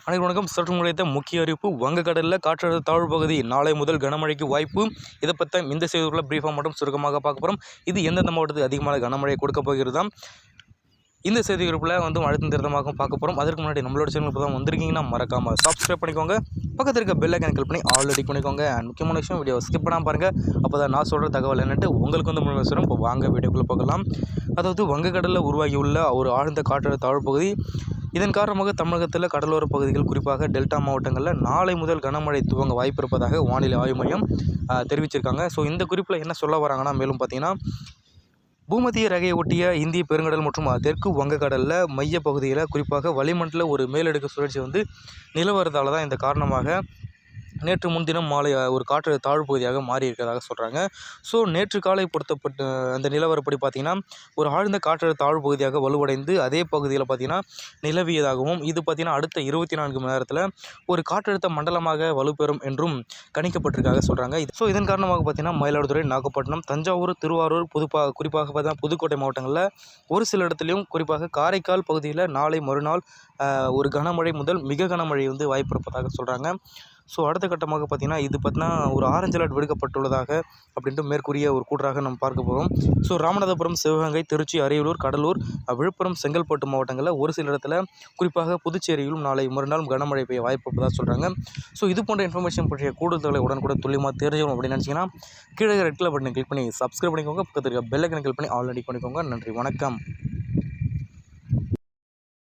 அனைவருக்கும் வணக்கம். சற்று முறைத்த முக்கிய அறிவிப்பு. வங்கக்கடலில் காற்றழுத்த தாழ்வு பகுதி நாளை முதல் கனமழைக்கு வாய்ப்பு. இதை பற்றி இந்த செய்திக்குள்ள பிரீஃபாக மட்டும் சுருக்கமாக பார்க்க போகிறோம். இது எந்தெந்த மாவட்டத்துக்கு அதிகமான கனமழையை கொடுக்க போகிறதாம் இந்த செய்தி குறிப்பில் அழுத்தம் திருத்தமாக பார்க்க போகிறோம். அதற்கு முன்னாடி நம்மளோட சேனல் இப்போ தான் வந்திருக்கீங்கன்னா மறக்காமல் சப்ஸ்கிரைப் பண்ணிக்கோங்க. பக்கத்தில் இருக்க பெல் ஐக்கான் கிளிக் பண்ணி ஆல்ரெடி பண்ணிக்கோங்க. அண்ட் முக்கியமான விஷயம், வீடியோ ஸ்கிப் பண்ணாமல் பாருங்கள். அப்போ தான் நான் சொல்கிற தகவல் என்னட்டு உங்களுக்கு வந்து முழுமையாக சொல்கிறோம். இப்போ வாங்க வீடியோக்குள்ளே பார்க்கலாம். அதாவது வங்கக்கடலில் உருவாகியுள்ள ஒரு ஆழ்ந்த காற்றழுத்த தாழ்வு பகுதி, இதன் காரணமாக தமிழகத்தில் கடலோர பகுதிகள் குறிப்பாக டெல்டா மாவட்டங்களில் நாளை முதல் கனமழை துவங்க வாய்ப்பு இருப்பதாக வானிலை ஆய்வு மையம் தெரிவிச்சிருக்காங்க. ஸோ இந்த குறிப்பில் என்ன சொல்ல வராங்கன்னா, மேலும் பார்த்தீங்கன்னா, பூமத்திய ரகையை ஒட்டிய இந்திய பெருங்கடல் மற்றும் தெற்கு வங்கக்கடலில் மைய பகுதியில் குறிப்பாக வளிமண்டல ஒரு மேலடுக்கு சுழற்சி வந்து நிலவரதால் தான் இந்த காரணமாக நேற்று முன்தினம் மாலை ஒரு காற்று தாழ்வு பகுதியாக மாறி இருக்கிறதாக சொல்கிறாங்க. ஸோ நேற்று காலை பொருத்தப்பட்ட அந்த நிலவரப்படி பார்த்திங்கன்னா, ஒரு ஆழ்ந்த காற்றழுத்த தாழ்வு பகுதியாக வலுவடைந்து அதே பகுதியில் பார்த்திங்கன்னா நிலவியதாகவும், இது பார்த்திங்கன்னா அடுத்த 24 மணி நேரத்தில் ஒரு காற்றழுத்த மண்டலமாக வலுப்பெறும் என்றும் கணிக்கப்பட்டிருக்காக சொல்கிறாங்க. ஸோ இதன் காரணமாக பார்த்திங்கன்னா மயிலாடுதுறை, நாகப்பட்டினம், தஞ்சாவூர், திருவாரூர், குறிப்பாக பார்த்தீங்கன்னா புதுக்கோட்டை மாவட்டங்களில் ஒரு சில இடத்துலையும், குறிப்பாக காரைக்கால் பகுதியில் நாளை மறுநாள் ஒரு கனமழை முதல் மிக கனமழை வந்து வாய்ப்பு இருப்பதாக சொல்கிறாங்க. ஸோ அடுத்த கட்டமாக பார்த்திங்கன்னா, இது பார்த்திங்கன்னா ஒரு ஆரஞ்சு அலர்ட் விடுக்கப்பட்டுள்ளதாக அப்படின்ட்டு மேற்கூறிய ஒரு கூற்றாக நம்ம பார்க்க போகிறோம். ஸோ ராமநாதபுரம், சிவகங்கை, திருச்சி, அரியலூர், கடலூர், விழுப்புரம், செங்கல்பட்டு மாவட்டங்களில் ஒரு சில இடத்துல, குறிப்பாக புதுச்சேரியிலும் நாளை மறுநாள் கனமழை பெய்ய வாய்ப்பு இருப்பதாக சொல்கிறாங்க. ஸோ இது போன்ற இன்ஃபர்மேஷன் பற்றிய கூடுதல்களை உடனுக்குடன் துல்லியமாக தெரிஞ்சுக்கணும் அப்படின்னு நினச்சிங்கன்னா கீழே ரெட் கலர் பட்டனை கிளிக் பண்ணி சப்ஸ்கிரைப் பண்ணிக்கோங்க. பக்கத்தில் இருக்க பெல் ஐக்கனை கிளிக் பண்ணி ஆல்ரெடி பண்ணிக்கோங்க. நன்றி, வணக்கம்.